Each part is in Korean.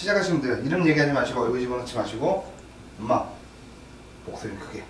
시작하시면 돼요. 이름 얘기하지 마시고 얼굴 집어넣지 마시고 엄마 목소리는 크게.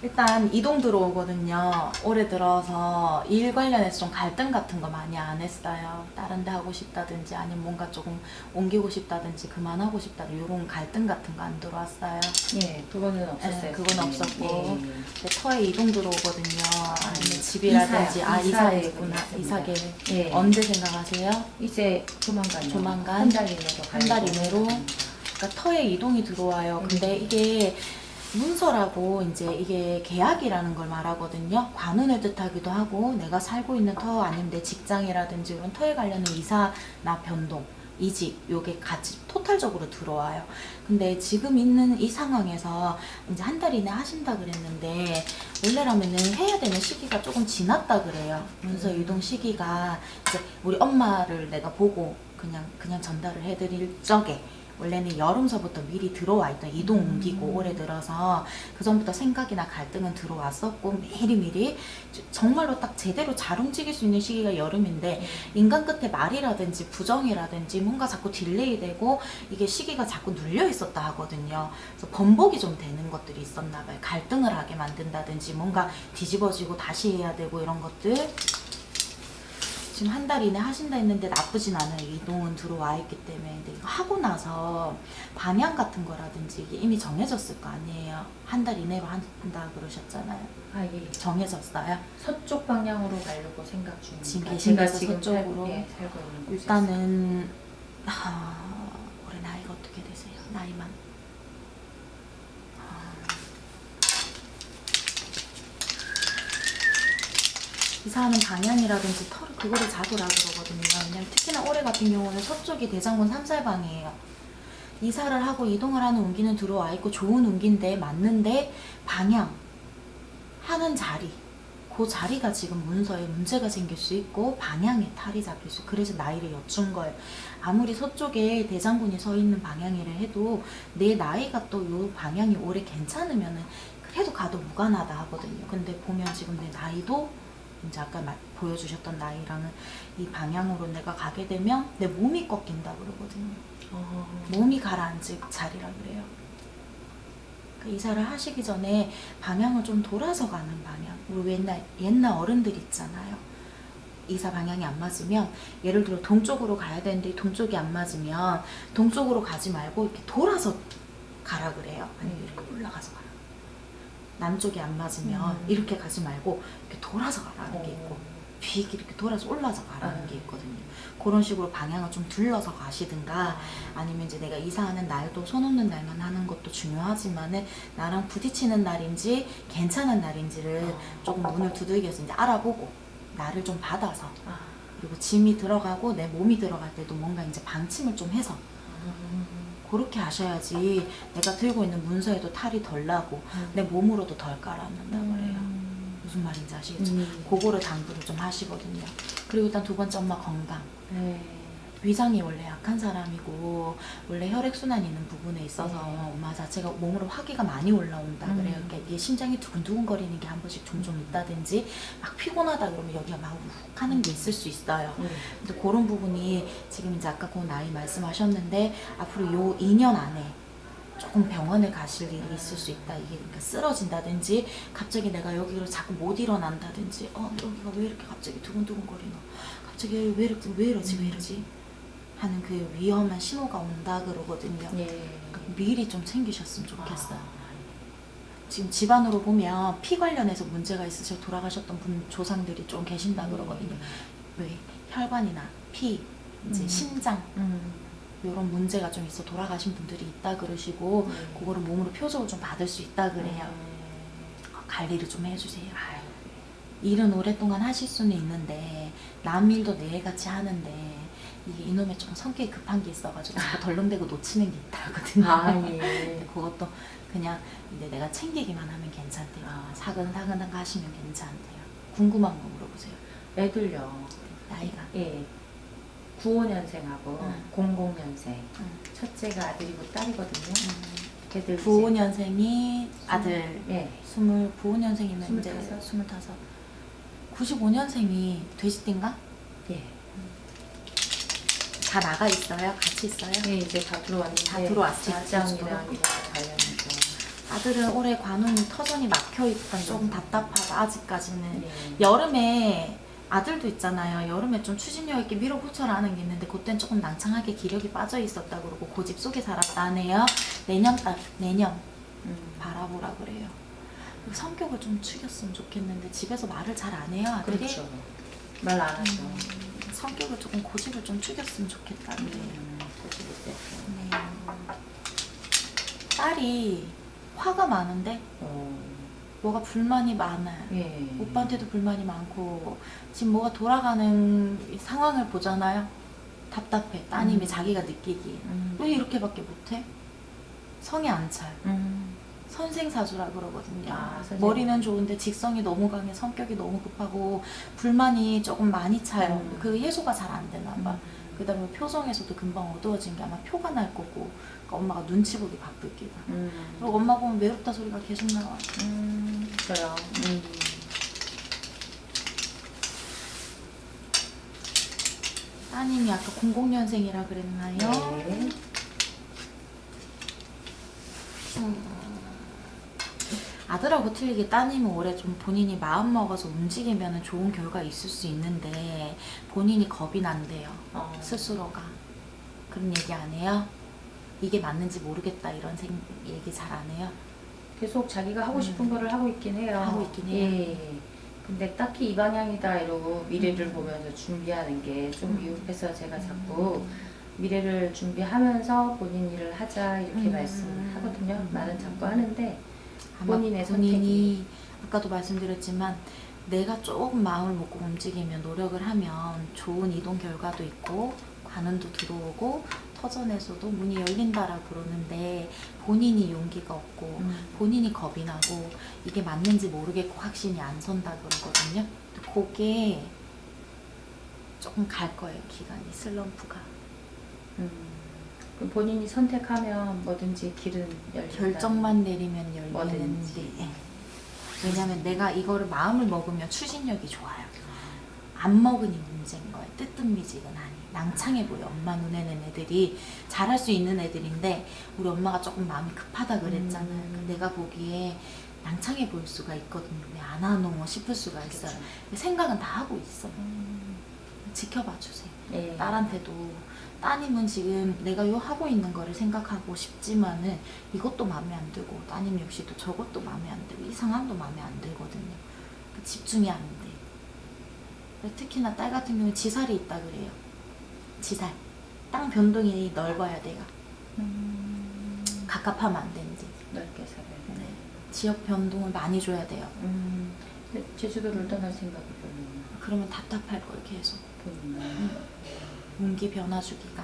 일단 이동 들어오거든요. 올해 들어서 일 관련해서 좀 갈등 같은 거 많이 안 했어요. 다른 데 하고 싶다든지 아니면 뭔가 조금 옮기고 싶다든지 그만하고 싶다든지 이런 갈등 같은 거 안 들어왔어요. 예, 그거는 없었어요. 네, 그건 없었고 예. 근데 터에 이동 들어오거든요. 아니면 집이라든지 이사했구나. 이사 계획. 예. 언제 생각하세요? 이제 조만간요. 조만간? 한 달 이내로 한 달 이내로? 그러니까 터에 이동이 들어와요. 근데 이게 문서라고 이제 이게 계약이라는 걸 말하거든요. 관운을 뜻하기도 하고 내가 살고 있는 터 아니면 내 직장이라든지 이런 터에 관련된 이사나 변동, 이직 요게 같이 토탈적으로 들어와요. 근데 지금 있는 이 상황에서 이제 한 달 이내 하신다 그랬는데 원래라면은 해야 되는 시기가 조금 지났다 그래요. 문서 이동 시기가 이제 우리 엄마를 내가 보고 그냥 전달을 해드릴 적에 원래는 여름서부터 미리 들어와 있던 이동 옮기고 올해 들어서 그 전부터 생각이나 갈등은 들어왔었고 미리미리 정말로 딱 제대로 잘 움직일 수 있는 시기가 여름인데 인간 끝에 말이라든지 부정이라든지 뭔가 자꾸 딜레이 되고 이게 시기가 자꾸 눌려 있었다 하거든요. 그래서 번복이 좀 되는 것들이 있었나 봐요. 갈등을 하게 만든다든지 뭔가 뒤집어지고 다시 해야 되고 이런 것들 지금 한 달 이내 하신다 했는데 나쁘진 않아요. 이동은 들어와 있기 때문에. 근데 이거 하고 나서 방향 같은 거라든지 이게 이미 정해졌을 거 아니에요. 한 달 이내로 한다 그러셨잖아요. 아, 예. 정해졌어요? 서쪽 방향으로 가려고 생각 중입니다. 지금 계신 제가 데서 지금 서쪽으로? 살고 있는 곳에서. 일단은 올해 나이가 어떻게 되세요? 나이만? 이사하는 방향이라든지 털을 그거를 잡으라 그러거든요. 왜냐면 특히나 올해 같은 경우는 서쪽이 대장군 삼살방이에요. 이사를 하고 이동을 하는 운기는 들어와 있고 좋은 운기인데 맞는데 방향 하는 자리 그 자리가 지금 문서에 문제가 생길 수 있고 방향에 탈이 잡힐 수 있고 그래서 나이를 여쭌 거예요. 아무리 서쪽에 대장군이 서 있는 방향이라 해도 내 나이가 또 요 방향이 올해 괜찮으면은 그래도 가도 무관하다 하거든요. 근데 보면 지금 내 나이도 이제 아까 보여주셨던 나이랑은 이 방향으로 내가 가게 되면 내 몸이 꺾인다 그러거든요. 몸이 가라앉을 자리라 그래요. 그러니까 이사를 하시기 전에 방향을 좀 돌아서 가는 방향. 우리 옛날 어른들 있잖아요. 이사 방향이 안 맞으면 예를 들어 동쪽으로 가야 되는데 동쪽이 안 맞으면 동쪽으로 가지 말고 이렇게 돌아서 가라 그래요. 아니면 이렇게 올라가서 가라. 남쪽이 안 맞으면 이렇게 가지 말고 이렇게 돌아서 가라는 게 있고 휙 이렇게 돌아서 올라서 가라는 게 있거든요. 그런 식으로 방향을 좀 둘러서 가시든가 아니면 이제 내가 이사하는 날도 손 없는 날만 하는 것도 중요하지만은 나랑 부딪히는 날인지 괜찮은 날인지를 조금 눈을 두들겨서 이제 알아보고 나를 좀 받아서 그리고 짐이 들어가고 내 몸이 들어갈 때도 뭔가 이제 방침을 좀 해서 그렇게 하셔야지 내가 들고 있는 문서에도 탈이 덜 나고 내 몸으로도 덜 깔아앉는다 그래요. 무슨 말인지 아시겠죠? 그거를 당부를 좀 하시거든요. 그리고 일단 두 번째 엄마 건강. 위장이 원래 약한 사람이고 원래 혈액순환 있는 부분에 있어서 엄마 자체가 몸으로 화기가 많이 올라온다 그래요. 그러니까 이게 심장이 두근두근거리는 게 한 번씩 종종 있다든지 막 피곤하다 그러면 여기가 막 욱욱 하는 게 있을 수 있어요. 근데 그런 부분이 지금 이제 아까 그 나이 말씀하셨는데 앞으로 요 2년 안에 조금 병원을 가실 일이 있을 수 있다. 이게 그러니까 쓰러진다든지 갑자기 내가 여기로 자꾸 못 일어난다든지 여기가 왜 이렇게 갑자기 두근두근거리나 갑자기 왜 이러지 하는 그 위험한 신호가 온다 그러거든요. 그러니까 미리 좀 챙기셨으면 좋겠어요. 지금 집안으로 보면 피 관련해서 문제가 있으셔 돌아가셨던 분 조상들이 좀 계신다 그러거든요. 왜 혈관이나 피, 이제 심장 이런 문제가 좀 있어 돌아가신 분들이 있다 그러시고 그거를 몸으로 표적을 좀 받을 수 있다 그래요. 관리를 좀 해주세요. 일은 오랫동안 하실 수는 있는데 남 일도 매일같이 하는데 이게 이놈의 좀 성격이 급한 게 있어가지고 자꾸 덜렁대고 놓치는 게 있다거든요. 근데 그것도 그냥 이제 내가 챙기기만 하면 괜찮대요. 사근사근 하시면 괜찮대요. 궁금한 거 물어보세요. 애들요. 나이가? 95년생하고 00년생. 첫째가 아들이고 딸이거든요. 걔들 95년생이 아들, 예. 95년생이면 이제 25. 95년생이 돼지띠인가? 예. 다 나가 있어요? 같이 있어요? 예, 이제 다 들어왔는데 다 들어왔어요, 직장이랑 제주도로? 이런 거 관련해서 아들은 올해 관운이 터전이 막혀 있다 조금 답답하다 아직까지는. 예. 여름에 아들도 있잖아요. 여름에 좀 추진력 있게 밀어붙여라는 게 있는데 그땐 조금 낭창하게 기력이 빠져 있었다 그러고 고집 속에 살았다네요. 내년 바라보라 그래요. 성격을 좀 축였으면 좋겠는데 집에서 말을 잘 안 해요 아들이. 그렇죠. 말 안 하죠. 성격을 조금 고집을 좀 축였으면 좋겠다는데. 고집이 세죠. 네. 딸이 화가 많은데 뭐가 불만이 많아요. 예. 오빠한테도 불만이 많고 지금 뭐가 돌아가는 이 상황을 보잖아요. 답답해. 따님이 자기가 느끼기에 왜 이렇게밖에 못해? 성이 안 차요. 선생사주라 그러거든요. 선생님. 머리는 좋은데 직성이 너무 강해, 성격이 너무 급하고 불만이 조금 많이 차요. 그 해소가 잘 안 되나 봐. 그다음에 표정에서도 금방 어두워진 게 아마 표가 날 거고, 그러니까 엄마가 눈치 보기 바쁠 기다. 그리고 엄마 보면 외롭다 소리가 계속 나와. 그래요. 따님이 아까 00년생이라 그랬나요? 네. 아들하고 틀리게 따님은 올해 좀 본인이 마음 먹어서 움직이면 좋은 결과 있을 수 있는데 본인이 겁이 난대요. 스스로가. 그런 얘기 안 해요? 이게 맞는지 모르겠다 이런 얘기 잘 안 해요? 계속 자기가 하고 싶은 거를 하고 있긴 해요. 하고 있긴 해요. 예. 근데 딱히 이 방향이다 이러고 미래를 보면서 준비하는 게 좀 미흡해서 제가 자꾸 미래를 준비하면서 본인 일을 하자 이렇게 말씀을 하거든요. 말은 자꾸 하는데 본인의 본인이 아까도 말씀드렸지만 내가 조금 마음을 먹고 움직이면 노력을 하면 좋은 이동 결과도 있고 관운도 들어오고 터전에서도 문이 열린다라고 그러는데 본인이 용기가 없고 본인이 겁이 나고 이게 맞는지 모르겠고 확신이 안 선다 그러거든요. 그게 조금 갈 거예요. 기간이 슬럼프가. 그럼 본인이 선택하면 뭐든지 길은 열린다. 결정만 내리면 열리는데 뭐든지. 왜냐면 내가 이거를 마음을 먹으면 추진력이 좋아요. 안 먹으니 문제인 거예요. 뜨뜻미지근하니 낭창해 보여. 엄마 눈에는 애들이 잘할 수 있는 애들인데 우리 엄마가 조금 마음이 급하다 그랬잖아요. 내가 보기에 낭창해 보일 수가 있거든요. 왜 안 하노 싶을 수가 있어요. 그렇죠. 생각은 다 하고 있어요. 지켜봐 주세요. 예. 딸한테도 따님은 지금 내가 요 하고 있는 거를 생각하고 싶지만은 이것도 마음에 안 들고 따님 역시도 저것도 마음에 안 들고 이 상황도 마음에 안 들거든요. 집중이 안 돼. 특히나 딸 같은 경우는 지살이 있다 그래요. 지살. 땅 변동이 넓어야 돼요. 갑갑하면 안 되는지. 넓게 살아야 돼. 네. 지역 변동을 많이 줘야 돼요. 근데 제주도를 떠날 생각이 별로 없나? 그러면 답답할 거예요 계속. 운기 변화 주기가.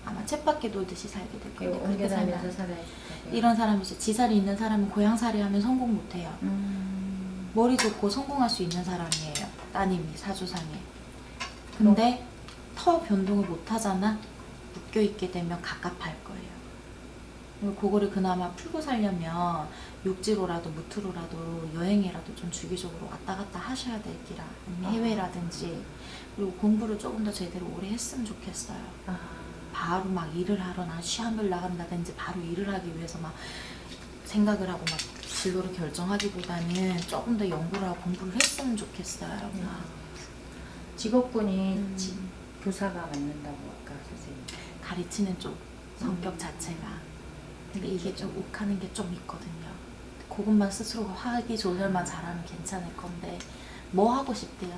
아마 쳇바퀴 돌듯이 살게 될 거예요. 그렇게 옮겨다니면서 살면 살아야지. 이런 사람이 있어요. 지살이 있는 사람은 고향살이 하면 성공 못해요. 머리 좋고 성공할 수 있는 사람이에요. 따님이 사주상에. 근데 터 변동을 못 하잖아. 묶여 있게 되면 갑갑할 거예요. 그리고 그거를 그나마 풀고 살려면 육지로라도 무트로라도 여행이라도 좀 주기적으로 왔다 갔다 하셔야 될 기라. 아니면 해외라든지. 그리고 공부를 조금 더 제대로 오래 했으면 좋겠어요. 바로 막 일을 하거나 시험을 나간다든지 바로 일을 하기 위해서 막 생각을 하고 막 진로를 결정하기보다는 조금 더 연구를 하고 공부를 했으면 좋겠어요. 직업군이 교사가 맞는다고 아까 선생님. 가르치는 쪽 성격 자체가. 근데 이게 좀 욱하는 게 좀 있거든요. 그것만 스스로가 화기 조절만 잘하면 괜찮을 건데 뭐 하고 싶대요?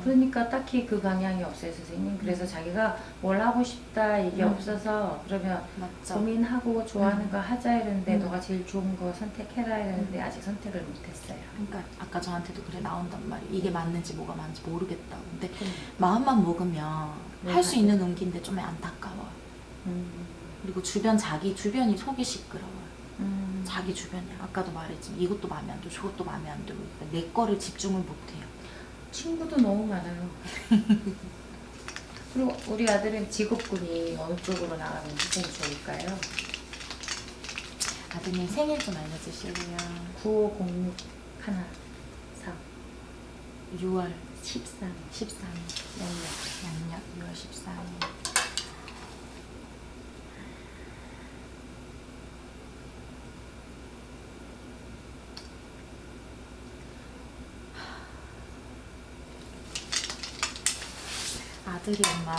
그러니까 딱히 그 방향이 없어요 선생님. 그래서 자기가 뭘 하고 싶다 이게 없어서 그러면 맞죠? 고민하고 좋아하는 거 하자 이러는데 너가 제일 좋은 거 선택해라 이러는데 아직 선택을 못했어요. 그러니까 아까 저한테도 그래 나온단 말이에요. 이게 맞는지 뭐가 맞는지 모르겠다고. 근데 마음만 먹으면 할 수 있는 운기인데 좀 안타까워요. 그리고 자기 주변이 속이 시끄러워요. 자기 주변이 아까도 말했지만 이것도 마음에 안 들고 저것도 마음에 안 들고 그러니까 내 거를 집중을 못해요. 친구도 너무 많아요. 그리고 우리 아들은 직업군이 어느 쪽으로 나가면 선생님 좋을까요? 아드님 생일 좀 알려주실래요? 9506 하나 4 6월 13 13일 양력 6월 14일. 아들이 엄마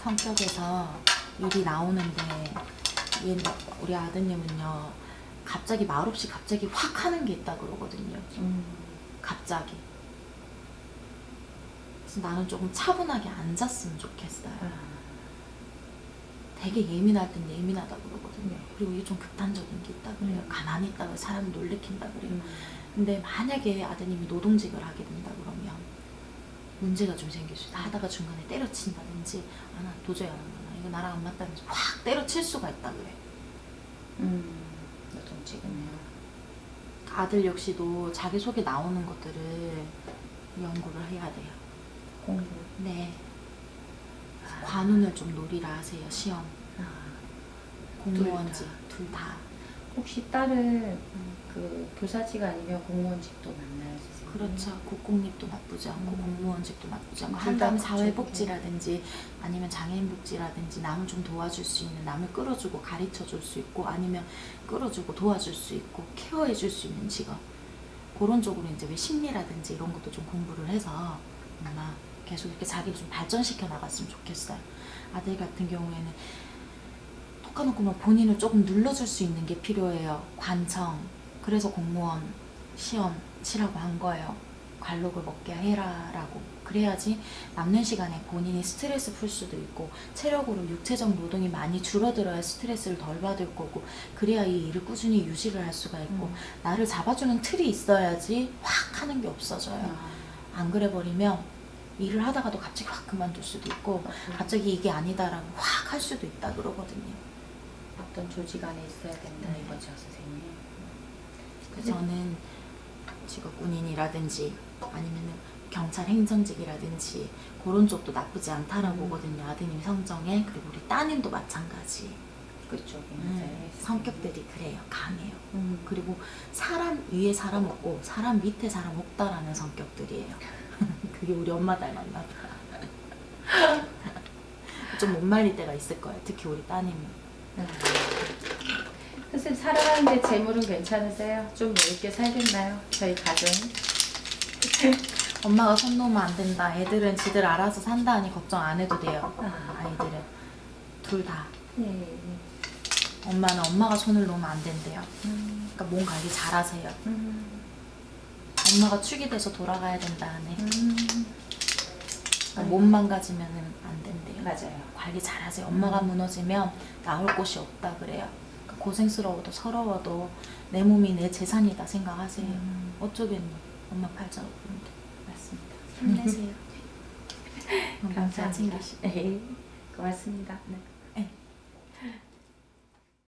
성격에서 일이 나오는데 우리 아드님은요 갑자기 말없이 갑자기 확 하는 게 있다 그러거든요. 갑자기. 그래서 나는 조금 차분하게 앉았으면 좋겠어요. 되게 예민할 땐 예민하다 그러거든요. 그리고 이게 좀 극단적인 게 있다 그래요. 가만히 있다가 사람을 놀래킨다 그래요. 근데 만약에 아드님이 노동직을 하게 된다 그러면 문제가 좀 생길 수 있다. 하다가 중간에 때려친다든지 나 도저히 안 한다. 이거 나랑 안 맞다면서 확 때려칠 수가 있다 그래. 노동직은요. 아들 역시도 자기소개 나오는 것들을 연구를 해야 돼요. 공부. 네. 관운을 좀 노리라 하세요. 시험. 공무원직 둘 다. 혹시 딸은 그 교사직 아니면 공무원직도 만나요, 선생님? 그렇죠. 국공립도 나쁘지 않고 공무원직도 나쁘지 않고 둘다 한다면 그쪽이네. 사회복지라든지 아니면 장애인복지라든지 남을 좀 도와줄 수 있는, 남을 끌어주고 가르쳐줄 수 있고 아니면 끌어주고 도와줄 수 있고 케어해줄 수 있는 직업, 그런 쪽으로 이제 왜 심리라든지 이런 것도 좀 공부를 해서 엄마 계속 이렇게 자기를 좀 발전시켜 나갔으면 좋겠어요. 아들 같은 경우에는 톡 까놓고 본인을 조금 눌러줄 수 있는 게 필요해요. 관청. 그래서 공무원 시험 치라고 한 거예요. 관록을 먹게 해라라고. 그래야지 남는 시간에 본인이 스트레스 풀 수도 있고 체력으로 육체적 노동이 많이 줄어들어야 스트레스를 덜 받을 거고 그래야 이 일을 꾸준히 유지를 할 수가 있고 나를 잡아주는 틀이 있어야지 확 하는 게 없어져요. 안 그래 버리면 일을 하다가도 갑자기 확 그만둘 수도 있고 갑자기 이게 아니다라고 확 할 수도 있다 그러거든요. 어떤 조직 안에 있어야 된다 이거죠, 선생님. 그래서 저는 직업 군인이라든지 아니면은 경찰 행정직이라든지 그런 쪽도 나쁘지 않다라고 보거든요. 아드님 성정에. 그리고 우리 따님도 마찬가지. 그쪽에 성격들이 그래요. 강해요. 그리고 사람 위에 사람 없고 사람 밑에 사람 없다라는 성격들이에요. 그게 우리 엄마 닮았나 보다. 좀 못 말릴 때가 있을 거예요. 특히 우리 따님은. 선생님 살아가는데 재물은 괜찮으세요? 좀 넓게 살겠나요? 저희 가정. 엄마가 손 놓으면 안 된다. 애들은 지들 알아서 산다 하니 걱정 안 해도 돼요. 아이들은. 둘 다. 네. 엄마는 엄마가 손을 놓으면 안 된대요. 그러니까 몸 관리 잘하세요. 엄마가 축이 돼서 돌아가야 된다 하네. 그러니까 몸 망가지면은 안 된대요. 맞아요. 관리 잘하세요. 엄마가 무너지면 나올 곳이 없다 그래요. 그러니까 고생스러워도 서러워도 내 몸이 내 재산이다 생각하세요. 어쩌겠노. 엄마 팔자 높은데. 맞습니다. 힘내세요. 감사합니다. 챙기시고. 네. 고맙습니다. 네.